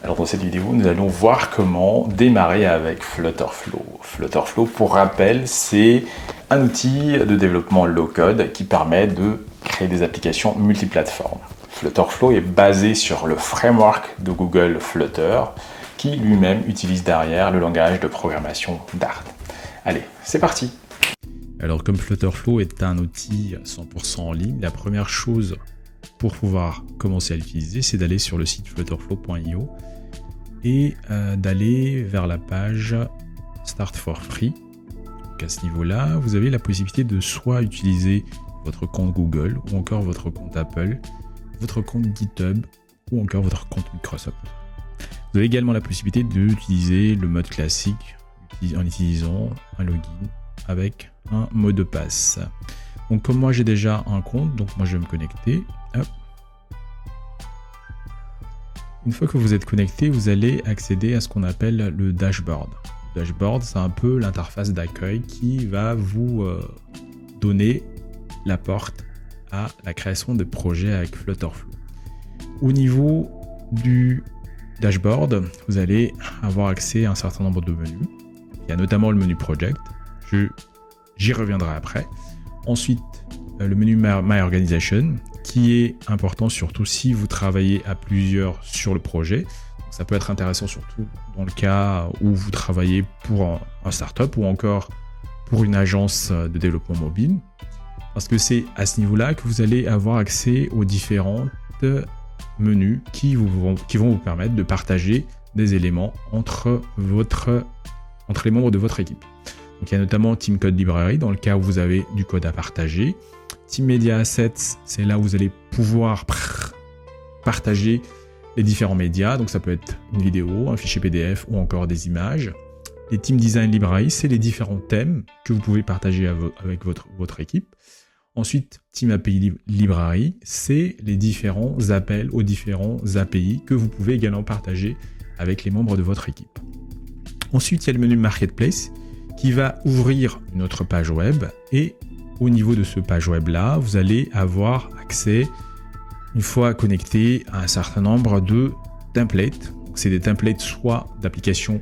Alors dans cette vidéo, nous allons voir comment démarrer avec Flutterflow. Flutterflow, pour rappel, c'est un outil de développement low-code qui permet de créer des applications multiplateformes. Flutterflow est basé sur le framework de Google Flutter, qui lui-même utilise derrière le langage de programmation Dart. Allez, c'est parti! Alors comme Flutterflow est un outil 100% en ligne, la première chose pour pouvoir commencer à l'utiliser, c'est d'aller sur le site flutterflow.io et d'aller vers la page Start for Free. Donc à ce niveau-là, vous avez la possibilité de soit utiliser votre compte Google ou encore votre compte Apple, votre compte GitHub ou encore votre compte Microsoft. Vous avez également la possibilité d'utiliser le mode classique en utilisant un login avec un mot de passe. Donc comme moi j'ai déjà un compte, donc moi je vais me connecter. Hop. Une fois que vous êtes connecté, vous allez accéder à ce qu'on appelle le dashboard. Le dashboard, c'est un peu l'interface d'accueil qui va vous donner la porte à la création de projets avec Flutterflow. Au niveau du dashboard, vous allez avoir accès à un certain nombre de menus. Il y a notamment le menu Project. J'y reviendrai après. Ensuite, le menu My Organization, qui est important surtout si vous travaillez à plusieurs sur le projet. Donc, ça peut être intéressant surtout dans le cas où vous travaillez pour un startup ou encore pour une agence de développement mobile. Parce que c'est à ce niveau-là que vous allez avoir accès aux différentes menus qui vont vous permettre de partager des éléments entre les membres de votre équipe. Donc, il y a notamment Team Code Library dans le cas où vous avez du code à partager. Team Media Assets, c'est là où vous allez pouvoir partager les différents médias. Donc ça peut être une vidéo, un fichier PDF ou encore des images. Les Team Design Library, c'est les différents thèmes que vous pouvez partager avec votre équipe. Ensuite, Team API Library, c'est les différents appels aux différents API que vous pouvez également partager avec les membres de votre équipe. Ensuite, il y a le menu Marketplace qui va ouvrir une autre page web et au niveau de ce page web là, vous allez avoir accès, une fois connecté, à un certain nombre de templates. C'est des templates soit d'applications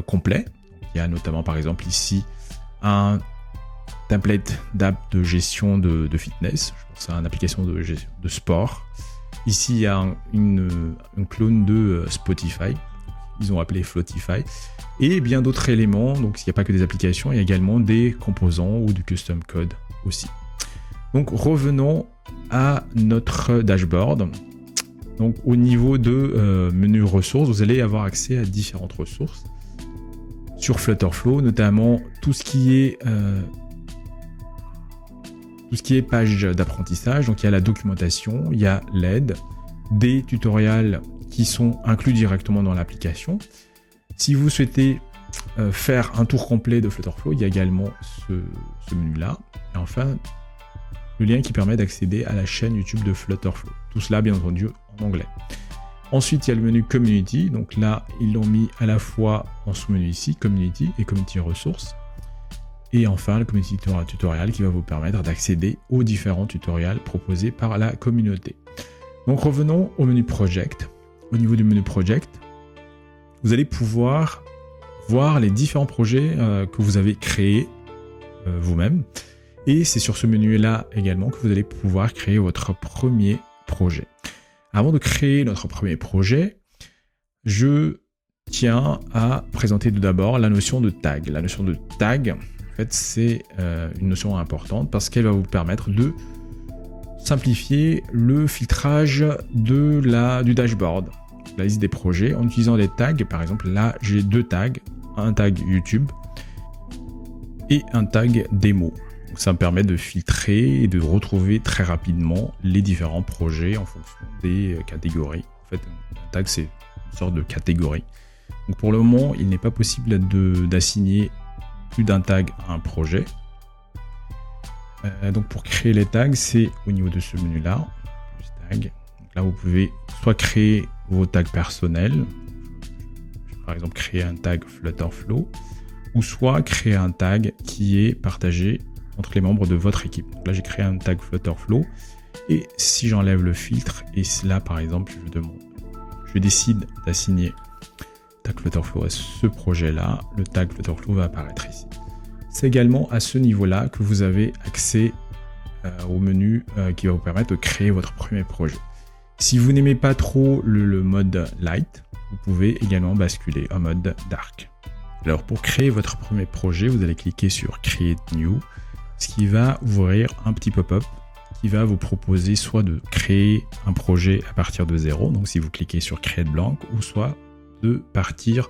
complets. Il y a notamment par exemple ici un template d'app de gestion de fitness. Je pense à une application de sport. Ici, il y a un clone de Spotify. Ils ont appelé Flotify. Et bien d'autres éléments. Donc, il n'y a pas que des applications, il y a également des composants ou du custom code aussi. Donc, revenons à notre dashboard. Donc, au niveau de menu ressources, vous allez avoir accès à différentes ressources sur Flutterflow, notamment tout ce qui est page d'apprentissage. Donc, il y a la documentation, il y a l'aide, des tutoriels qui sont inclus directement dans l'application. Si vous souhaitez faire un tour complet de Flutterflow, il y a également ce menu-là. Et enfin, le lien qui permet d'accéder à la chaîne YouTube de Flutterflow. Tout cela, bien entendu, en anglais. Ensuite, il y a le menu Community. Donc là, ils l'ont mis à la fois en sous-menu ici, Community et Community Ressources. Et enfin, le Community Tutorial qui va vous permettre d'accéder aux différents tutoriels proposés par la communauté. Donc revenons au menu Project. Au niveau du menu Project, vous allez pouvoir voir les différents projets que vous avez créés vous-même. Et c'est sur ce menu-là également que vous allez pouvoir créer votre premier projet. Avant de créer notre premier projet, je tiens à présenter tout d'abord la notion de tag. La notion de tag, en fait, c'est une notion importante parce qu'elle va vous permettre de simplifier le filtrage du dashboard, la liste des projets, en utilisant des tags. Par exemple, là, j'ai deux tags, un tag YouTube et un tag démo. Donc, ça me permet de filtrer et de retrouver très rapidement les différents projets en fonction des catégories. En fait, un tag, c'est une sorte de catégorie. Donc, pour le moment, il n'est pas possible d'assigner plus d'un tag à un projet. Donc, pour créer les tags, c'est au niveau de ce menu-là, tag. Donc, là, vous pouvez soit créer vos tags personnels, je vais par exemple créer un tag Flutterflow, ou soit créer un tag qui est partagé entre les membres de votre équipe. Donc là, j'ai créé un tag Flutterflow, et si j'enlève le filtre, et là, par exemple, je décide d'assigner tag Flutterflow à ce projet-là, le tag Flutterflow va apparaître ici. C'est également à ce niveau-là que vous avez accès au menu qui va vous permettre de créer votre premier projet. Si vous n'aimez pas trop le mode light, vous pouvez également basculer en mode dark. Alors pour créer votre premier projet, vous allez cliquer sur Create New, ce qui va ouvrir un petit pop-up qui va vous proposer soit de créer un projet à partir de zéro, donc si vous cliquez sur Create Blank, ou soit de partir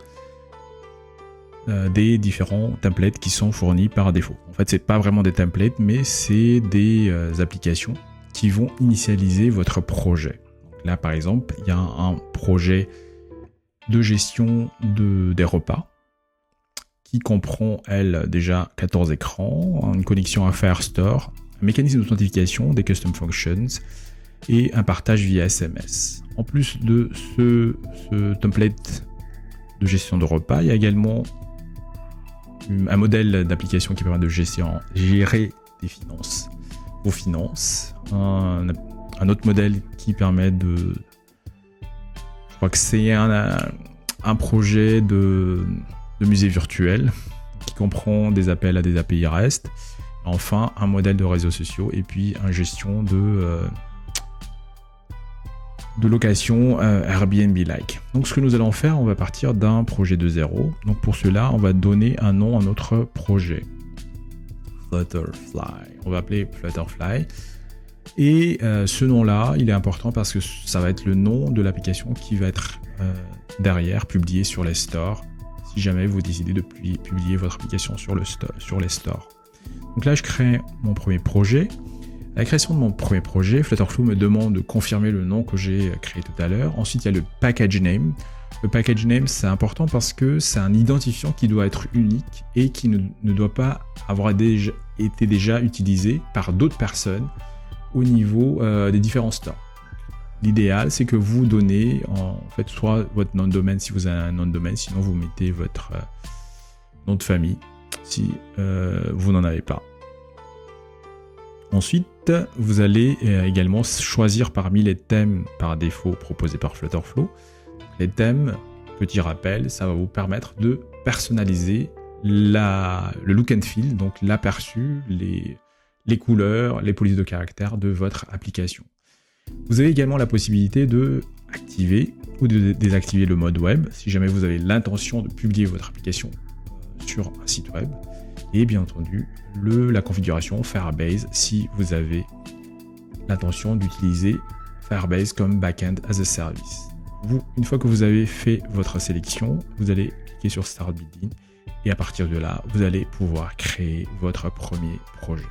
des différents templates qui sont fournis par défaut. En fait, c'est pas vraiment des templates, mais c'est des applications qui vont initialiser votre projet. Donc là, par exemple, il y a un projet de gestion des repas qui comprend, elle, déjà 14 écrans, une connexion à Firestore, un mécanisme d'authentification, des custom functions et un partage via SMS. En plus de ce template de gestion de repas, il y a également un modèle d'application qui permet de gérer des finances, vos finances, un autre modèle qui permet de... Je crois que c'est un projet de musée virtuel qui comprend des appels à des API REST, enfin un modèle de réseaux sociaux et puis une gestion de location Airbnb-like. Donc ce que nous allons faire, on va partir d'un projet de zéro. Donc pour cela, on va donner un nom à notre projet. Flutterfly. On va appeler Flutterfly. Et ce nom-là, il est important parce que ça va être le nom de l'application qui va être derrière publié sur les stores, si jamais vous décidez de publier votre application sur les stores. Donc là, je crée mon premier projet. À la création de mon premier projet, Flutterflow me demande de confirmer le nom que j'ai créé tout à l'heure. Ensuite, il y a le package name. Le package name, c'est important parce que c'est un identifiant qui doit être unique et qui ne doit pas avoir été déjà utilisé par d'autres personnes au niveau des différents stores. L'idéal, c'est que vous donnez en fait soit votre nom de domaine si vous avez un nom de domaine, sinon vous mettez votre nom de famille si vous n'en avez pas. Ensuite, vous allez également choisir parmi les thèmes par défaut proposés par Flutterflow. Les thèmes, petit rappel, ça va vous permettre de personnaliser le look and feel, donc l'aperçu, les couleurs, les polices de caractère de votre application. Vous avez également la possibilité de activer ou de désactiver le mode web si jamais vous avez l'intention de publier votre application sur un site web. Et bien entendu, la configuration Firebase si vous avez l'intention d'utiliser Firebase comme backend as a service. Une fois que vous avez fait votre sélection, vous allez cliquer sur Start Building et à partir de là, vous allez pouvoir créer votre premier projet.